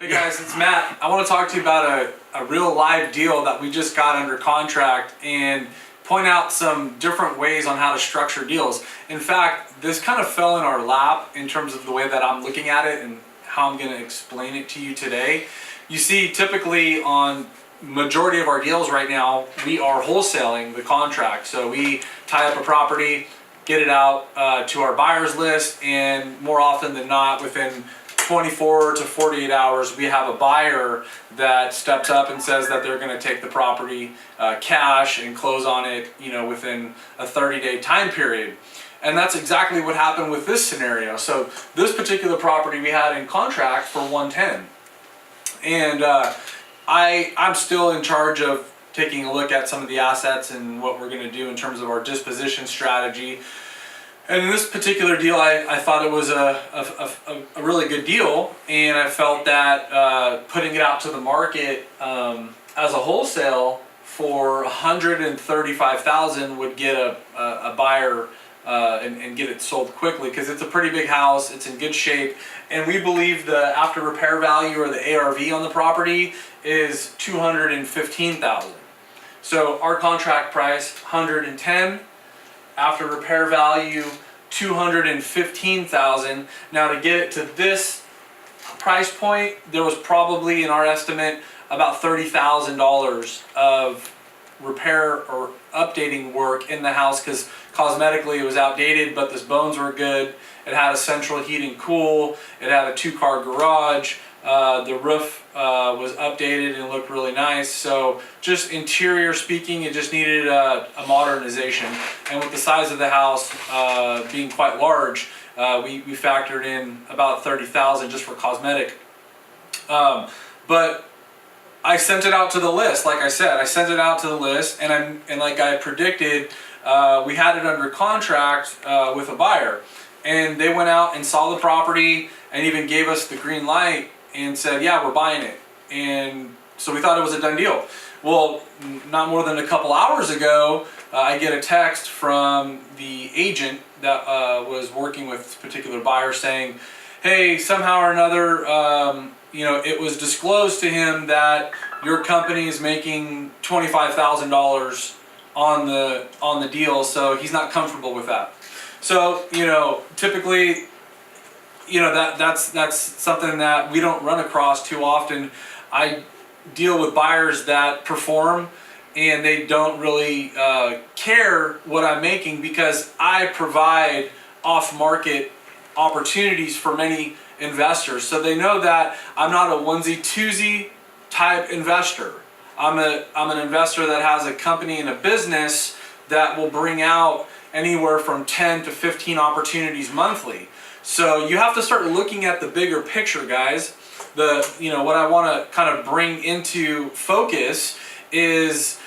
Hey guys, it's Matt. I want to talk to you about a real live deal that we just got under contract and point out some different ways on how to structure deals. In fact, this kind of fell in our lap in terms of the way that I'm looking at it and how I'm going to explain it to you today. You see, typically on majority of our deals right now, we are wholesaling the contract. So we tie up a property, get it out to our buyers list, and more often than not, within 24 to 48 hours, we have a buyer that steps up and says that they're going to take the property cash and close on it, within a 30-day time period. And that's exactly what happened with this scenario. So this particular property we had in contract for 110, and I'm still in charge of taking a look at some of the assets and what we're going to do in terms of our disposition strategy. And in this particular deal, I thought it was a really good deal, and I felt that putting it out to the market as a wholesale for $135,000 would get a buyer and get it sold quickly, because it's a pretty big house, it's in good shape, and we believe the after repair value, or the ARV on the property, is $215,000. So our contract price $110,000. After repair value, $215,000. Now, to get it to this price point, there was probably, in our estimate, about $30,000 of repair or updating work in the house, because cosmetically it was outdated, but the bones were good. It had a central heat and cool. It had a 2-car garage. The roof was updated and looked really nice. So just interior speaking, it just needed a modernization. And with the size of the house being quite large, we factored in about $30,000 just for cosmetic. But I sent it out to the list. Like I said, I sent it out to the list, and like I predicted, we had it under contract with a buyer. And they went out and saw the property and even gave us the green light and said, yeah, we're buying it. And so we thought it was a done deal. Well, not more than a couple hours ago, I get a text from the agent that was working with this particular buyer saying, hey, somehow or another, it was disclosed to him that your company is making $25,000 on the deal, so he's not comfortable with that. So, typically, that's something that we don't run across too often. I deal with buyers that perform, and they don't really care what I'm making, because I provide off-market opportunities for many investors. So they know that I'm not a onesie-twosie type investor. I'm an investor that has a company and a business that will bring out anywhere from 10 to 15 opportunities monthly. So you have to start looking at the bigger picture, guys. What I want to kind of bring into focus is,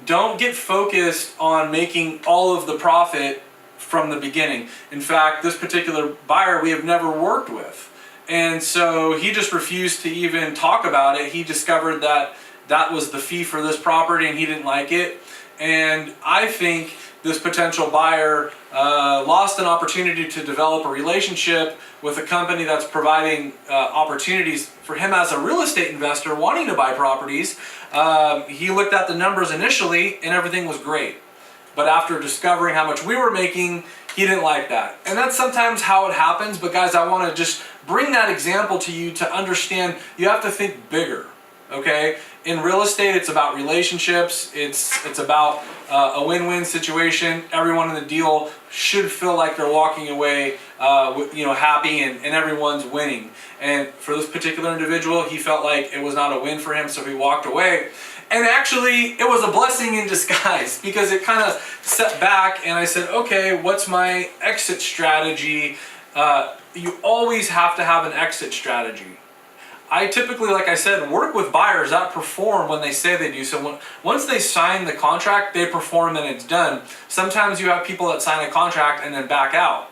don't get focused on making all of the profit from the beginning. In fact, this particular buyer we have never worked with. And so he just refused to even talk about it. He discovered that that was the fee for this property and he didn't like it. And I think this potential buyer lost an opportunity to develop a relationship with a company that's providing opportunities for him as a real estate investor wanting to buy properties. He looked at the numbers initially and everything was great. But after discovering how much we were making, he didn't like that. And that's sometimes how it happens. But guys, I want to just bring that example to you to understand you have to think bigger. Okay? In real estate, it's about relationships. It's about a win-win situation. Everyone in the deal should feel like they're walking away happy, and everyone's winning. And for this particular individual, he felt like it was not a win for him, so he walked away. And actually, it was a blessing in disguise, because it kind of set back, and I said, okay, what's my exit strategy? You always have to have an exit strategy. I typically, like I said, work with buyers that perform when they say they do. So once they sign the contract, they perform and it's done. Sometimes you have people that sign a contract and then back out.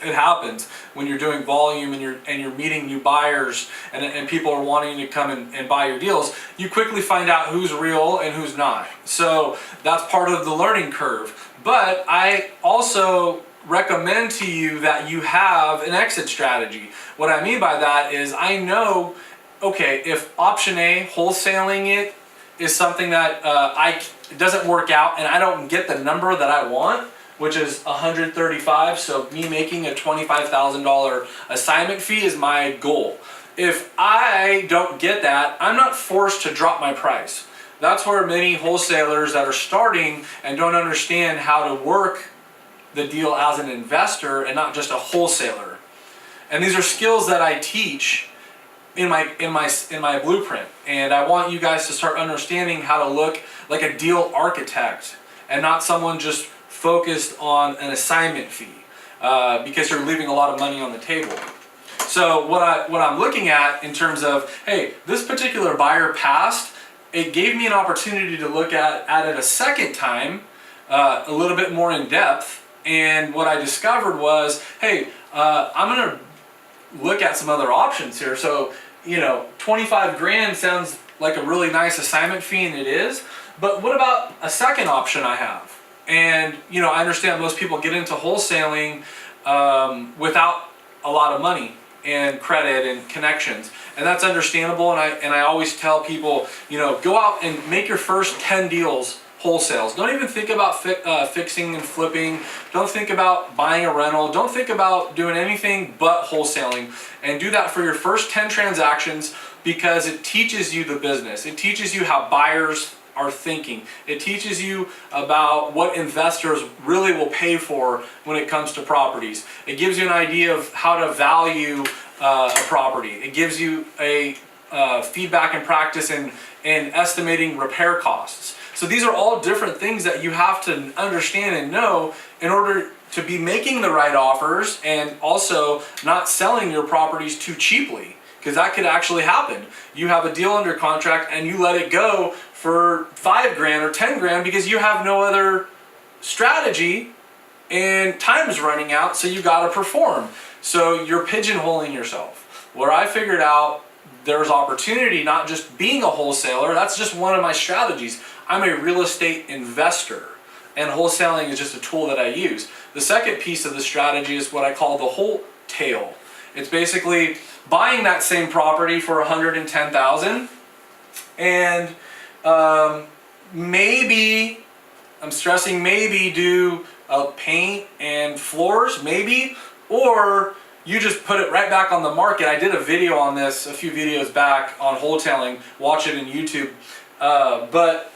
It happens when you're doing volume and you're meeting new buyers, and people are wanting to come and buy your deals. You quickly find out who's real and who's not. So that's part of the learning curve. But I also recommend to you that you have an exit strategy. What I mean by that is, I know okay, if option A, wholesaling it, is something that it doesn't work out and I don't get the number that I want, which is 135, so me making a $25,000 assignment fee is my goal. If I don't get that, I'm not forced to drop my price. That's where many wholesalers that are starting and don't understand how to work the deal as an investor and not just a wholesaler. And these are skills that I teach in my blueprint, and I want you guys to start understanding how to look like a deal architect and not someone just focused on an assignment fee, because you're leaving a lot of money on the table. So what I'm looking at in terms of, hey, this particular buyer passed, it gave me an opportunity to look at it a second time, a little bit more in depth, and what I discovered was, hey, I'm gonna look at some other options here. So, 25 grand sounds like a really nice assignment fee, and it is, but what about a second option I have? And, I understand most people get into wholesaling without a lot of money and credit and connections, and that's understandable. And I always tell people, go out and make your first 10 deals wholesales. Don't even think about fixing and flipping. Don't think about buying a rental. Don't think about doing anything but wholesaling. And do that for your first 10 transactions, because it teaches you the business. It teaches you how buyers are thinking. It teaches you about what investors really will pay for when it comes to properties. It gives you an idea of how to value a property. It gives you a feedback and practice in estimating repair costs. So these are all different things that you have to understand and know in order to be making the right offers, and also not selling your properties too cheaply, because that could actually happen. You have a deal under contract and you let it go for 5 grand or 10 grand because you have no other strategy and time's running out, so you got to perform. So you're pigeonholing yourself. Where I figured out there's opportunity, not just being a wholesaler, that's just one of my strategies. I'm a real estate investor, and wholesaling is just a tool that I use. The second piece of the strategy is what I call the wholetail. It's basically buying that same property for $110,000 and maybe, I'm stressing maybe, do paint and floors, maybe, or you just put it right back on the market. I did a video on this a few videos back on wholetailing. Watch it in YouTube. But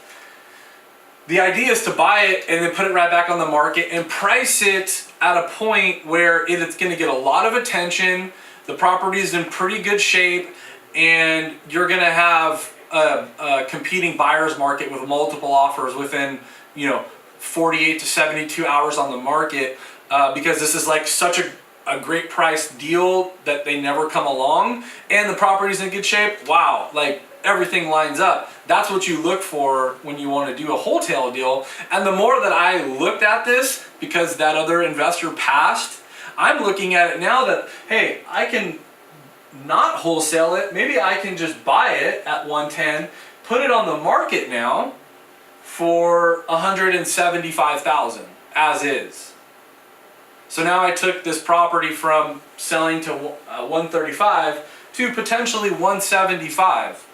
the idea is to buy it and then put it right back on the market and price it at a point where it's going to get a lot of attention. The property is in pretty good shape, and you're going to have a competing buyer's market with multiple offers within 48 to 72 hours on the market, because this is like such a great price deal that they never come along, and the property's in good shape. Wow, like everything lines up. That's what you look for when you want to do a wholesale deal. And the more that I looked at this, because that other investor passed, I'm looking at it now that, hey, I can not wholesale it. Maybe I can just buy it at 110, put it on the market now for $175,000 as is. So now I took this property from selling to 135 to potentially 175.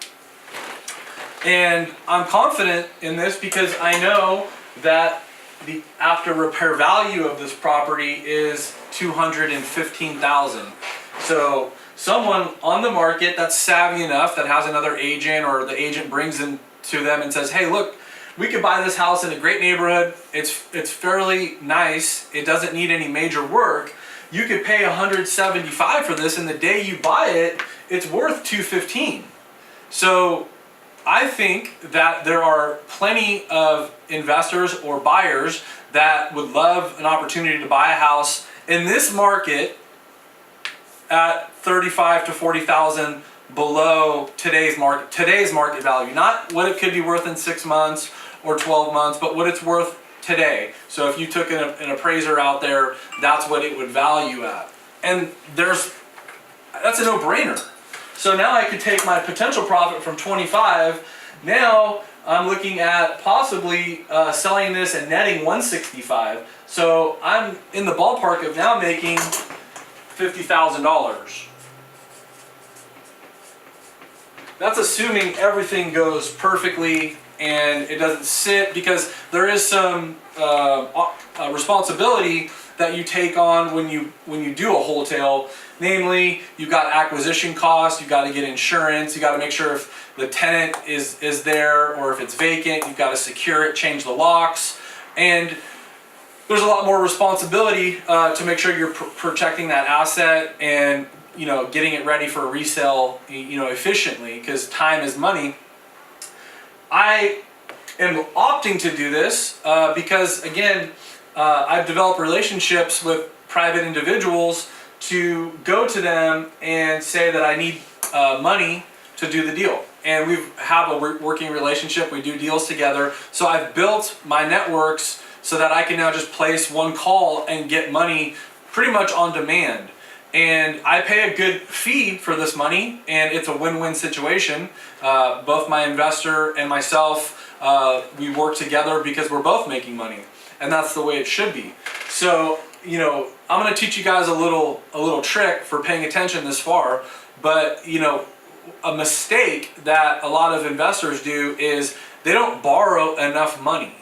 And I'm confident in this because I know that the after repair value of this property is $215,000. So someone on the market that's savvy enough, that has another agent, or the agent brings them to them and says, hey, look, we could buy this house in a great neighborhood. It's fairly nice. It doesn't need any major work. You could pay $175 for this, and the day you buy it, it's worth $215. So I think that there are plenty of investors or buyers that would love an opportunity to buy a house in this market at $35,000 to $40,000 below today's market value. Not what it could be worth in 6 months or 12 months, but what it's worth today. So if you took an appraiser out there, that's what it would value at. And that's a no-brainer. So now I could take my potential profit from 25. Now I'm looking at possibly selling this and netting 165. So I'm in the ballpark of now making $50,000. that's assuming everything goes perfectly and it doesn't sit, because there is some responsibility that you take on when you do a wholesale. Namely, you've got acquisition costs, you've got to get insurance, you got to make sure if the tenant is there, or if it's vacant, you've got to secure it, change the locks, and there's a lot more responsibility to make sure you're protecting that asset and getting it ready for a resale efficiently, because time is money. I am opting to do this because, again, I've developed relationships with private individuals to go to them and say that I need money to do the deal. And we have a working relationship, we do deals together. So I've built my networks so that I can now just place one call and get money pretty much on demand. And I pay a good fee for this money, and it's a win-win situation. Both my investor and myself, we work together because we're both making money, and that's the way it should be. So, I'm going to teach you guys a little trick for paying attention this far. But a mistake that a lot of investors do is they don't borrow enough money.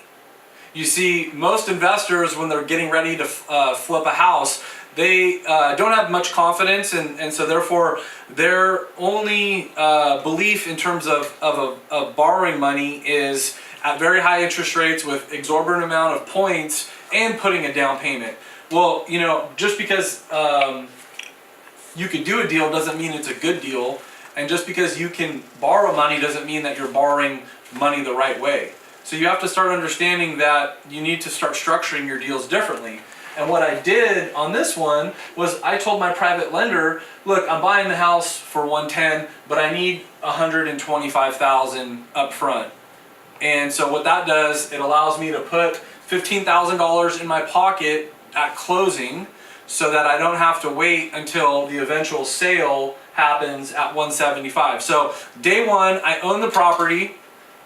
You see, most investors, when they're getting ready to flip a house, they don't have much confidence, and so therefore their only belief in terms of borrowing money is at very high interest rates with exorbitant amount of points and putting a down payment. Well, just because you can do a deal doesn't mean it's a good deal, and just because you can borrow money doesn't mean that you're borrowing money the right way. So you have to start understanding that you need to start structuring your deals differently. And what I did on this one was I told my private lender, look, I'm buying the house for $110, but I need $125,000 up front. And so what that does, it allows me to put $15,000 in my pocket at closing, so that I don't have to wait until the eventual sale happens at $175. So day one, I own the property.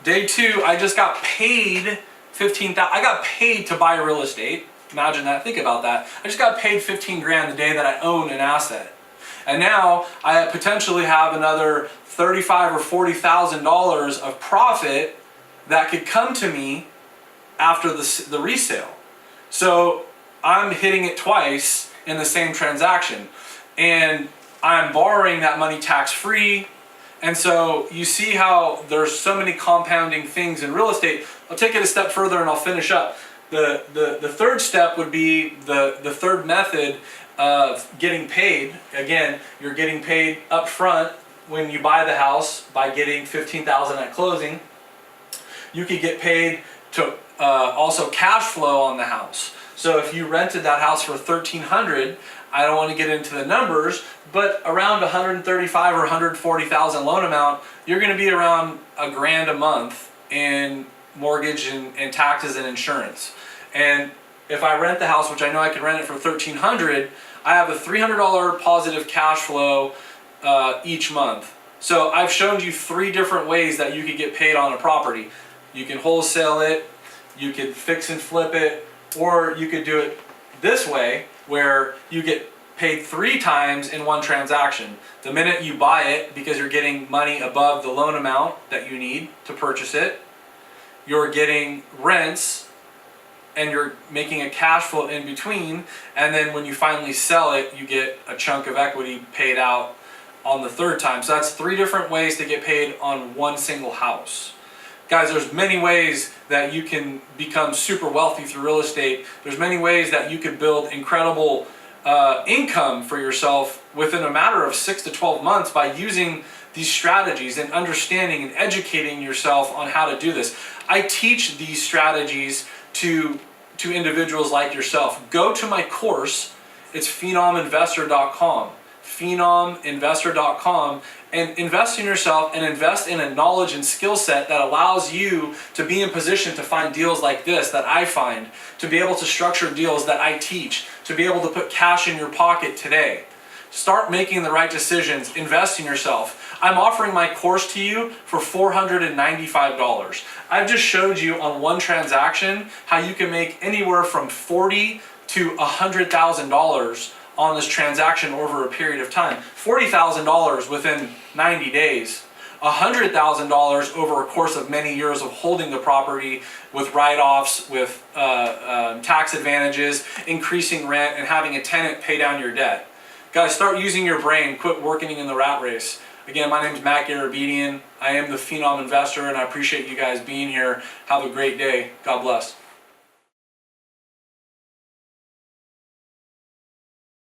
Day two, I just got paid $15,000. I got paid to buy real estate. Imagine that, think about that. I just got paid 15 grand the day that I own an asset. And now I potentially have another $35,000 or $40,000 of profit that could come to me after the resale. So I'm hitting it twice in the same transaction. And I'm borrowing that money tax-free. And so you see how there's so many compounding things in real estate. I'll take it a step further and I'll finish up. The third step would be the third method of getting paid. Again, you're getting paid up front when you buy the house by getting $15,000 at closing. You could get paid to also cash flow on the house. So if you rented that house for $1,300, I don't want to get into the numbers, but around $135,000 or $140,000 loan amount, you're going to be around $1,000 a month in mortgage and taxes and insurance. And if I rent the house, which I know I can rent it for $1,300, I have a $300 positive cash flow each month. So I've shown you 3 different ways that you could get paid on a property. You can wholesale it, you could fix and flip it, or you could do it this way, where you get paid 3 times in one transaction. The minute you buy it, because you're getting money above the loan amount that you need to purchase it, you're getting rents, and you're making a cash flow in between, and then when you finally sell it, you get a chunk of equity paid out on the 3rd time. So that's 3 different ways to get paid on one single house. Guys, there's many ways that you can become super wealthy through real estate. There's many ways that you can build incredible income for yourself within a matter of 6 to 12 months by using these strategies and understanding and educating yourself on how to do this. I teach these strategies to individuals like yourself. Go to my course. It's phenominvestor.com. phenominvestor.com, and invest in yourself and invest in a knowledge and skill set that allows you to be in position to find deals like this that I find, to be able to structure deals that I teach, to be able to put cash in your pocket today. Start making the right decisions. Invest in yourself. I'm offering my course to you for $495. I've just showed you on one transaction how you can make anywhere from $40,000 to $100,000 on this transaction over a period of time. $40,000 within 90 days. $100,000 over a course of many years of holding the property with write-offs, with tax advantages, increasing rent, and having a tenant pay down your debt. Guys, start using your brain. Quit working in the rat race. Again, my name is Matt Garabedian. I am the Phenom Investor, and I appreciate you guys being here. Have a great day. God bless.